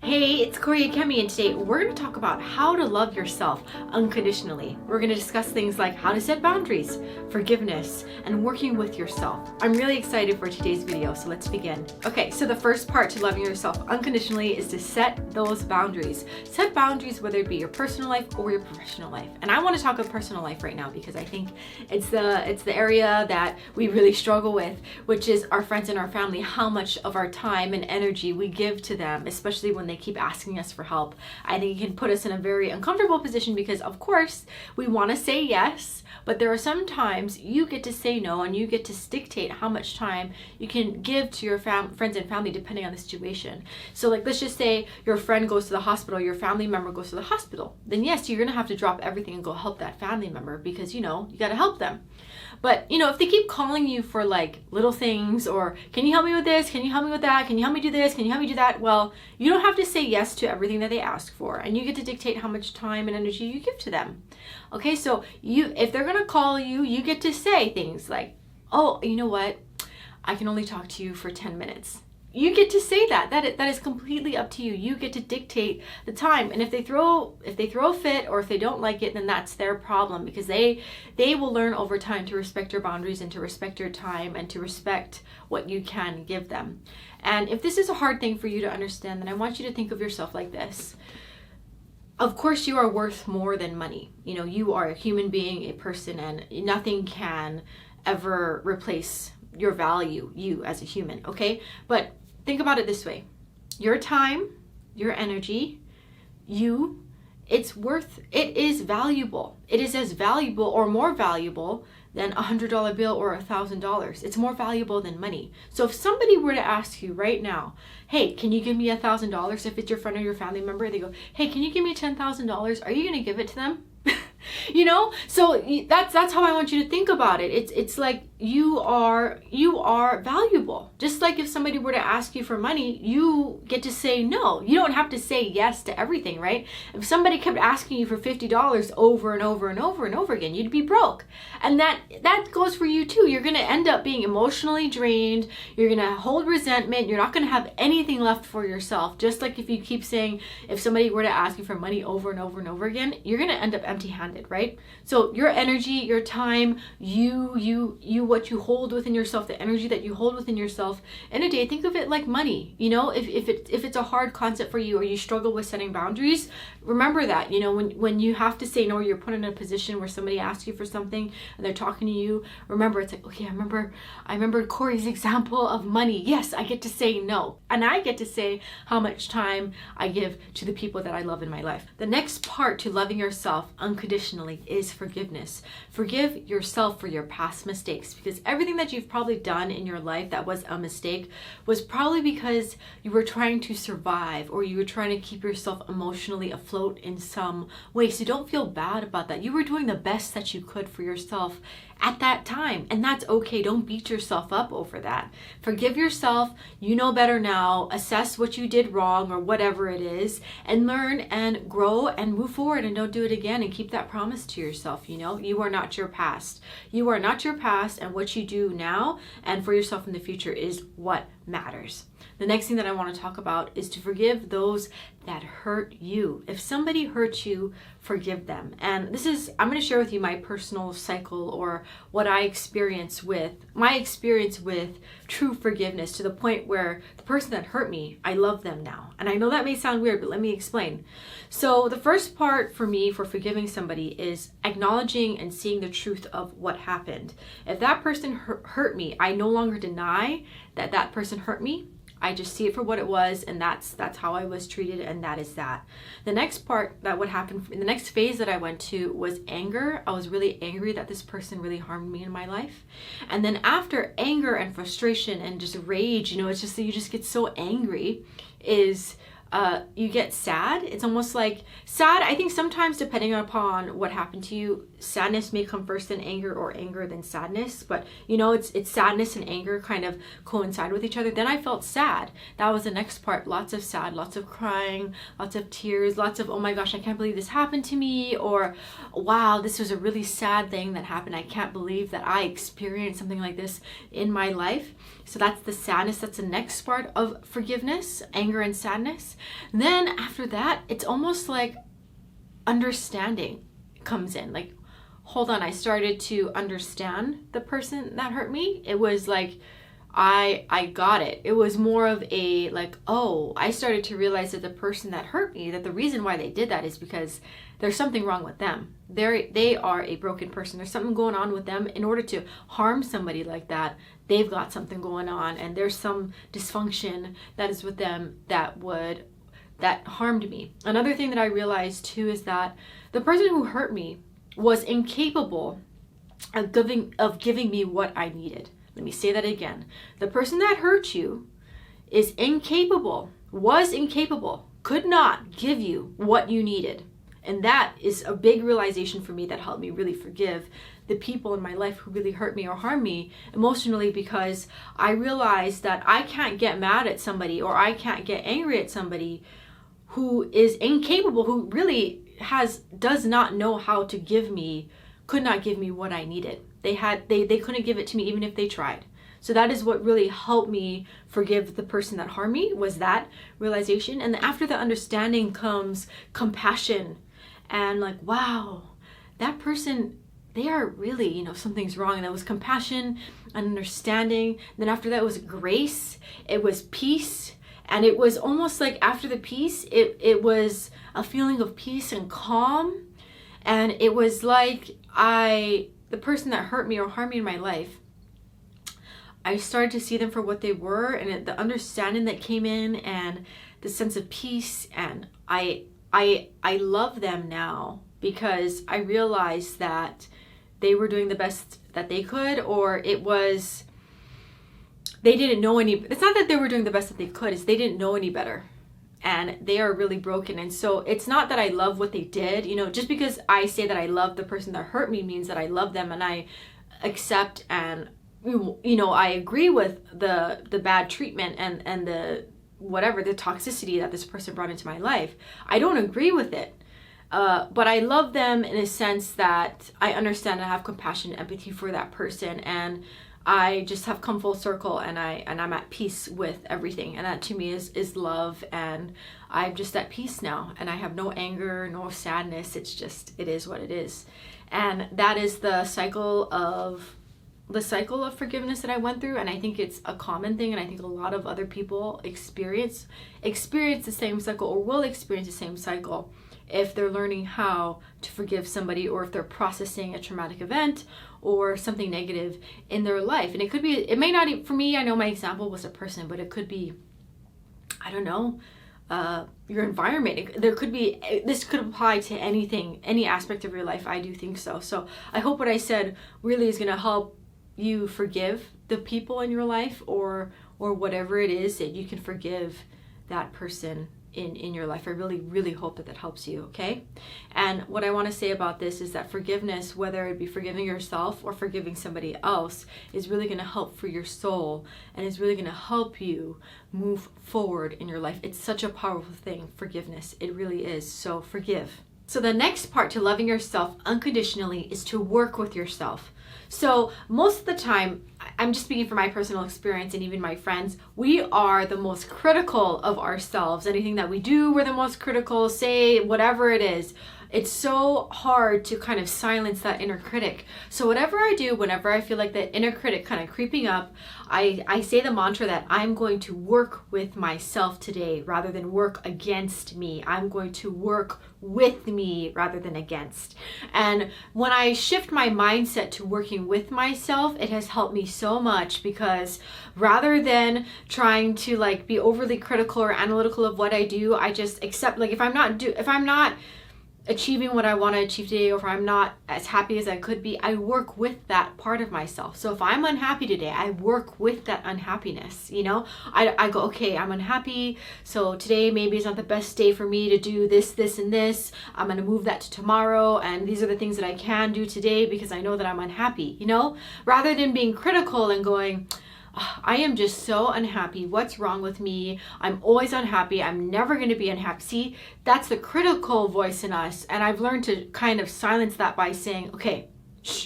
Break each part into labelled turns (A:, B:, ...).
A: Hey, it's Kori Akemi, and today we're going to talk about how to love yourself unconditionally. We're going to discuss things like how to set boundaries, forgiveness, and working with yourself. I'm really excited for today's video, so let's begin. Okay, so the first part to loving yourself unconditionally is to set those boundaries. Set boundaries whether it be your personal life or your professional life. And I want to talk about personal life right now because I think it's the area that we really struggle with, which is our friends and our family, how much of our time and energy we give to them, especially when they keep asking us for help. I think it can put us in a very uncomfortable position because, of course, we want to say yes, but there are some times you get to say no and you get to dictate how much time you can give to your friends and family depending on the situation. So like, let's just say your friend goes to the hospital, your family member goes to the hospital. Then yes, you're going to have to drop everything and go help that family member because, you got to help them. But, if they keep calling you for like little things or can you help me with this? Can you help me with that? Can you help me do this? Can you help me do that? Well, you don't have to say yes to everything that they ask for, and you get to dictate how much time and energy you give to them. Okay, so if they're going to call you, you get to say things like, oh, you know what? I can only talk to you for 10 minutes. You get to say that. That is completely up to you. You get to dictate the time. And if they throw a fit or if they don't like it, then that's their problem because they will learn over time to respect your boundaries and to respect your time and to respect what you can give them. And if this is a hard thing for you to understand, then I want you to think of yourself like this. Of course, you are worth more than money. You are a human being, a person, and nothing can ever replace your value, you as a human, okay? But think about it this way. Your time, your energy, it is valuable. It is as valuable or more valuable than $100 bill or $1,000. It's more valuable than money. So if somebody were to ask you right now, hey, can you give me $1,000? If it's your friend or your family member, they go, hey, can you give me $10,000? Are you going to give it to them? So that's how I want you to think about it. It's like you are valuable. Just like if somebody were to ask you for money, you get to say no. You don't have to say yes to everything, right? If somebody kept asking you for $50 over and over and over and over again, you'd be broke. And that goes for you too. You're going to end up being emotionally drained. You're going to hold resentment. You're not going to have anything left for yourself. Just like if you keep saying, if somebody were to ask you for money over and over and over again, you're going to end up empty-handed, right? So your energy, your time, what you hold within yourself, the energy that you hold within yourself in a day, think of it like money. If it's a hard concept for you or you struggle with setting boundaries, remember that, when you have to say no, you're put in a position where somebody asks you for something and they're talking to you, remember it's like, okay, I remember Kori's example of money. Yes, I get to say no. And I get to say how much time I give to the people that I love in my life. The next part to loving yourself unconditionally is forgiveness. Forgive yourself for your past mistakes because everything that you've probably done in your life that was a mistake was probably because you were trying to survive or you were trying to keep yourself emotionally afloat in some way. So don't feel bad about that. You were doing the best that you could for yourself at that time, and that's okay. Don't beat yourself up over that. Forgive yourself. You know better now. Assess what you did wrong or whatever it is and learn and grow and move forward and don't do it again and keep that promise to yourself. You are not your past. You are not your past, and what you do now and for yourself in the future is what matters. The next thing that I want to talk about is to forgive those that hurt you. If somebody hurts you, forgive them. And I'm going to share with you my personal cycle or what my experience with true forgiveness to the point where the person that hurt me, I love them now. And I know that may sound weird, but let me explain. So the first part for me for forgiving somebody is acknowledging and seeing the truth of what happened. If that person hurt me, I no longer deny that person hurt me. I just see it for what it was, and that's how I was treated, and that is that. The next part that would happen, the next phase that I went to was anger. I was really angry that this person really harmed me in my life. And then after anger and frustration and just rage, it's just that you just get so angry, you get sad. It's almost like sad. I think sometimes depending upon what happened to you, sadness may come first than anger or anger then sadness. But it's sadness and anger kind of coincide with each other. Then I felt sad. That was the next part. Lots of sad, lots of crying, lots of tears, lots of, oh my gosh, I can't believe this happened to me. Or, wow, this was a really sad thing that happened. I can't believe that I experienced something like this in my life. So that's the sadness. That's the next part of forgiveness, anger and sadness. forgiveness. And then after that, it's almost like understanding comes in. Like, hold on, I started to understand the person that hurt me. It was like, I got it. It was more of a like, oh, I started to realize that the person that hurt me, that the reason why they did that is because there's something wrong with them. They are a broken person. There's something going on with them. In order to harm somebody like that, they've got something going on, and there's some dysfunction that is with them that harmed me. Another thing that I realized too is that the person who hurt me was incapable of giving me what I needed. Let me say that again. The person that hurt you was incapable, could not give you what you needed. And that is a big realization for me that helped me really forgive the people in my life who really hurt me or harmed me emotionally, because I realized that I can't get mad at somebody or I can't get angry at somebody who is incapable, who really does not know how to could not give me what I needed. They couldn't give it to me even if they tried. So that is what really helped me forgive the person that harmed me, was that realization. And after the understanding comes compassion and like, wow, that person, they are really, something's wrong. And that was compassion and understanding. Then after that was grace, it was peace. And it was almost like after the peace, it was a feeling of peace and calm. And it was like the person that hurt me or harmed me in my life, I started to see them for what they were, and the understanding that came in and the sense of peace. And I love them now because I realized that they were doing the best that they could, or it was, they didn't know it's not that they were doing the best that they could, it's they didn't know any better. And they are really broken. And so it's not that I love what they did. Just because I say that I love the person that hurt me means that I love them and I accept and, I agree with the bad treatment and the whatever, the toxicity that this person brought into my life. I don't agree with it. But I love them in a sense that I understand and have compassion and empathy for that person. And I just have come full circle, and I'm at peace with everything. And that to me is love. And I'm just at peace now. And I have no anger, no sadness. It is what it is. And that is the cycle of forgiveness that I went through. And I think it's a common thing. And I think a lot of other people experience the same cycle, or will experience the same cycle, if they're learning how to forgive somebody, or if they're processing a traumatic event or something negative in their life. And it may not, for me, I know my example was a person, but it could be, I don't know, your environment. This could apply to anything, any aspect of your life. I do think so. So I hope what I said really is going to help you forgive the people in your life, or whatever it is that you can forgive that person in your life. I really, really hope that helps you, okay? And what I want to say about this is that forgiveness, whether it be forgiving yourself or forgiving somebody else, is really going to help for your soul, and is really going to help you move forward in your life. It's such a powerful thing, forgiveness. It really is. So forgive. So the next part to loving yourself unconditionally is to work with yourself. So most of the time, I'm just speaking from my personal experience and even my friends, we are the most critical of ourselves. Anything that we do, we're the most critical, say whatever it is. It's so hard to kind of silence that inner critic. So whatever I do, whenever I feel like that inner critic kind of creeping up, I say the mantra that I'm going to work with myself today rather than work against me. I'm going to work with me rather than against. And when I shift my mindset to working with myself, it has helped me so much, because rather than trying to like be overly critical or analytical of what I do, I just accept, like if I'm not achieving what I want to achieve today, or if I'm not as happy as I could be, I work with that part of myself. So if I'm unhappy today, I work with that unhappiness, I go, okay, I'm unhappy, so today maybe it's not the best day for me to do this, and this. I'm going to move that to tomorrow, and these are the things that I can do today because I know that I'm unhappy, rather than being critical and going, I am just so unhappy. What's wrong with me? I'm always unhappy. I'm never going to be unhappy. See, that's the critical voice in us. And I've learned to kind of silence that by saying, okay,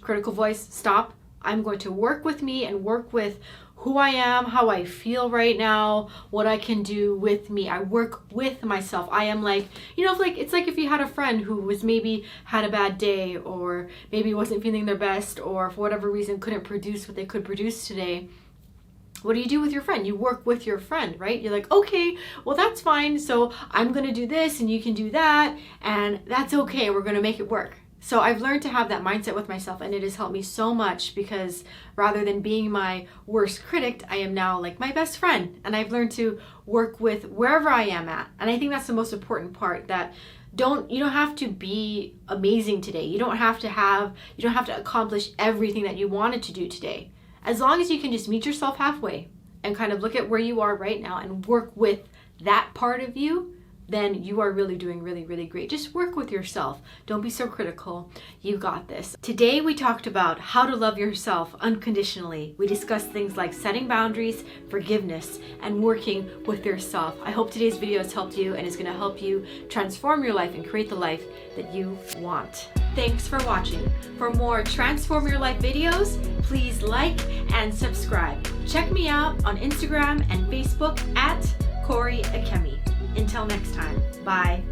A: critical voice, stop. I'm going to work with me and work with who I am, how I feel right now, what I can do with me. I work with myself. I am like, it's like if you had a friend who was maybe had a bad day, or maybe wasn't feeling their best, or for whatever reason couldn't produce what they could produce today. What do you do with your friend? You work with your friend, right? You're like, okay, well, that's fine. So I'm going to do this and you can do that. And that's okay. We're going to make it work. So I've learned to have that mindset with myself, and it has helped me so much, because rather than being my worst critic, I am now like my best friend. And I've learned to work with wherever I am at. And I think that's the most important part, that you don't have to be amazing today. You don't have to accomplish everything that you wanted to do today. As long as you can just meet yourself halfway and kind of look at where you are right now and work with that part of you, then you are really doing really, really great. Just work with yourself. Don't be so critical. You got this. Today we talked about how to love yourself unconditionally. We discussed things like setting boundaries, forgiveness, and working with yourself. I hope today's video has helped you and is going to help you transform your life and create the life that you want. Thanks for watching. For more Transform Your Life videos, please like and subscribe. Check me out on Instagram and Facebook at Kori Akemi. Until next time, bye.